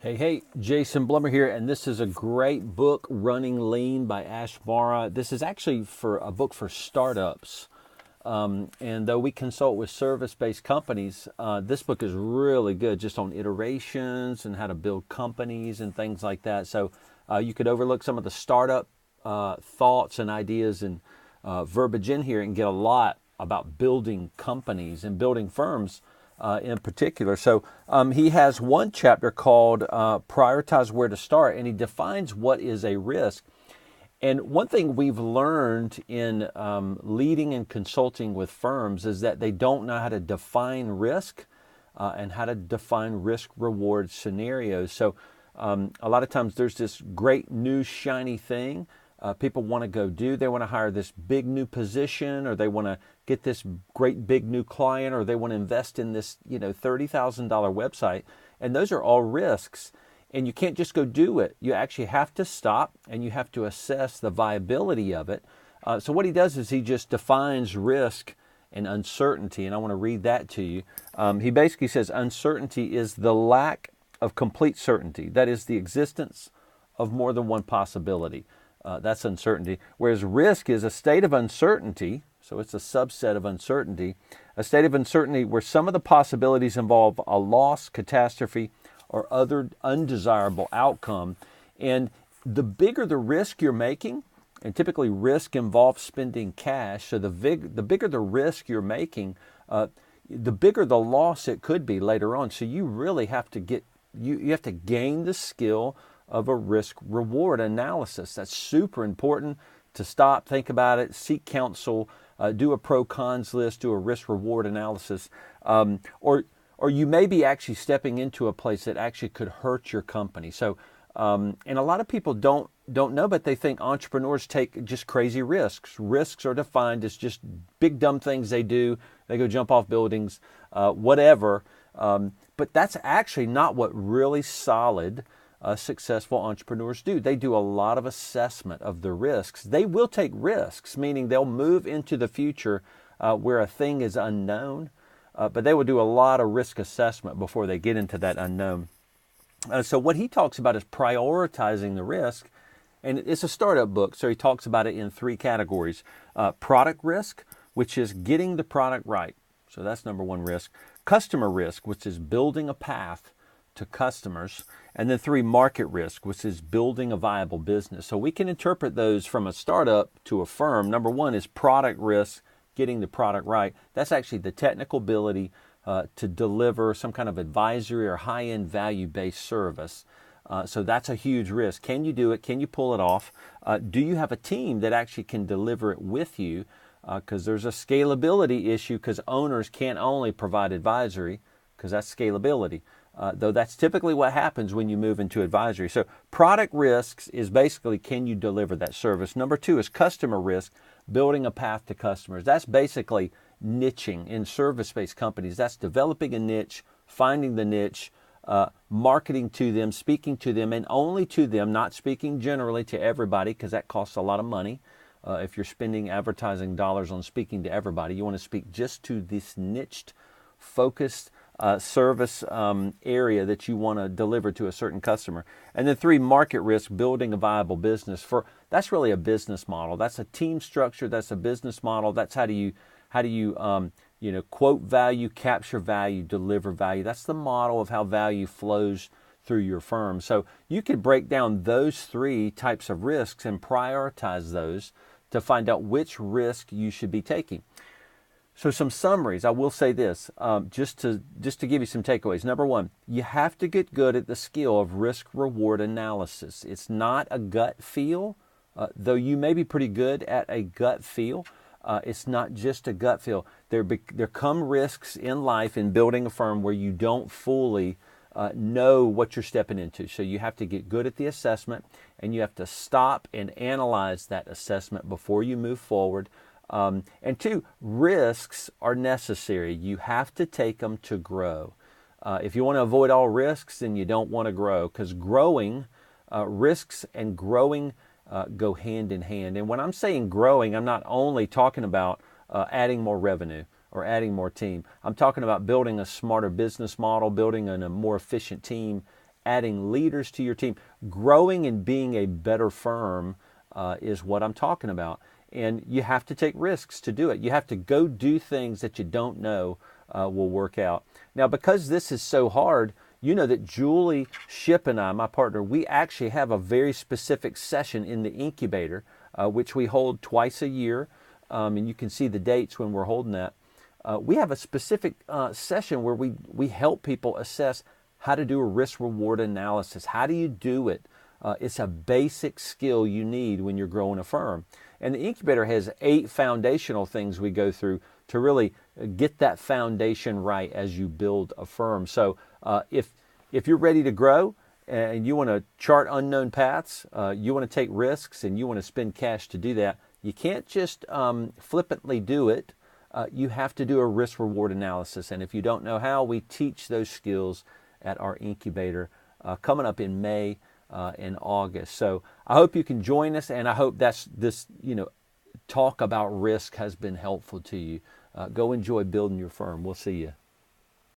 Hey, Jason Blumer here, and this is a great book, Running Lean by Ash Mara. This is actually for a book for startups. And though we consult with service-based companies, this book is really good just on iterations and how to build companies and things like that. So you could overlook some of the startup thoughts and ideas and verbiage in here and get a lot about building companies and building firms in particular. So he has one chapter called Prioritize Where to Start, and he defines what is a risk. And one thing we've learned in leading and consulting with firms is that they don't know how to define risk and how to define risk-reward scenarios. So a lot of times there's this great new shiny thing people want to go do. They want to hire this big new position, or they want to get this great big new client, or they want to invest in this $30,000 website. And those are all risks. And you can't just go do it. You actually have to stop and you have to assess the viability of it. So what he does is he just defines risk and uncertainty. And I want to read that to you. He basically says uncertainty is the lack of complete certainty. That is the existence of more than one possibility. That's uncertainty. Whereas risk is a state of uncertainty. So it's a subset of uncertainty. A state of uncertainty where some of the possibilities involve a loss, catastrophe, or other undesirable outcome. And the bigger the risk you're making, and typically risk involves spending cash, so the bigger the risk you're making, the bigger the loss it could be later on. So you really have to you have to gain the skill of a risk-reward analysis. That's super important to stop, think about it, seek counsel, do a pro-cons list, do a risk-reward analysis, or you may be actually stepping into a place that actually could hurt your company. So, and a lot of people don't know, but they think entrepreneurs take just crazy risks. Risks are defined as just big dumb things they do. They go jump off buildings, whatever. But that's actually not what really solid, successful entrepreneurs do. They do a lot of assessment of the risks. They will take risks, meaning they'll move into the future where a thing is unknown. But they will do a lot of risk assessment before they get into that unknown. So what he talks about is prioritizing the risk. And it's a startup book, so he talks about it in three categories. Product risk, which is getting the product right. So that's number one risk. Customer risk, which is building a path to customers. And then three, market risk, which is building a viable business. So we can interpret those from a startup to a firm. Number one is product risk, getting the product right. That's actually the technical ability to deliver some kind of advisory or high-end value-based service. So that's a huge risk. Can you do it? Can you pull it off? Do you have a team that actually can deliver it with you? Because there's a scalability issue, because owners can't only provide advisory, because that's scalability. Though that's typically what happens when you move into advisory. So product risks is basically, can you deliver that service? Number two is customer risk, building a path to customers. That's basically niching in service-based companies. That's developing a niche, finding the niche, marketing to them, speaking to them, and only to them, not speaking generally to everybody, because that costs a lot of money. If you're spending advertising dollars on speaking to everybody, you want to speak just to this niched, focused service area that you want to deliver to a certain customer. And then three, market risk, building a viable business. That's really a business model. That's a team structure. That's a business model. That's how do you quote value, capture value, deliver value. That's the model of how value flows through your firm. So you could break down those three types of risks and prioritize those to find out which risk you should be taking. So some summaries. I will say this, just to give you some takeaways. Number one, you have to get good at the skill of risk-reward analysis. It's not a gut feel, though you may be pretty good at a gut feel. It's not just a gut feel. There come risks in life in building a firm where you don't fully know what you're stepping into. So you have to get good at the assessment, and you have to stop and analyze that assessment before you move forward. And two, risks are necessary. You have to take them to grow. If you want to avoid all risks, then you don't want to grow, because risks and growing go hand in hand. And when I'm saying growing, I'm not only talking about adding more revenue or adding more team. I'm talking about building a smarter business model, building a more efficient team, adding leaders to your team. Growing and being a better firm is what I'm talking about. And you have to take risks to do it. You have to go do things that you don't know will work out. Now, because this is so hard, you know that Julie Ship and I, my partner, we actually have a very specific session in the incubator, which we hold twice a year. And you can see the dates when we're holding that. We have a specific session where we help people assess how to do a risk-reward analysis. How do you do it? It's a basic skill you need when you're growing a firm. And the incubator has 8 foundational things we go through to really get that foundation right as you build a firm. So if you're ready to grow and you want to chart unknown paths, you want to take risks, and you want to spend cash to do that, you can't just flippantly do it. You have to do a risk-reward analysis. And if you don't know how, we teach those skills at our incubator coming up in May and August. So I hope you can join us, and I hope this talk about risk has been helpful to you. Go enjoy building your firm. We'll see you.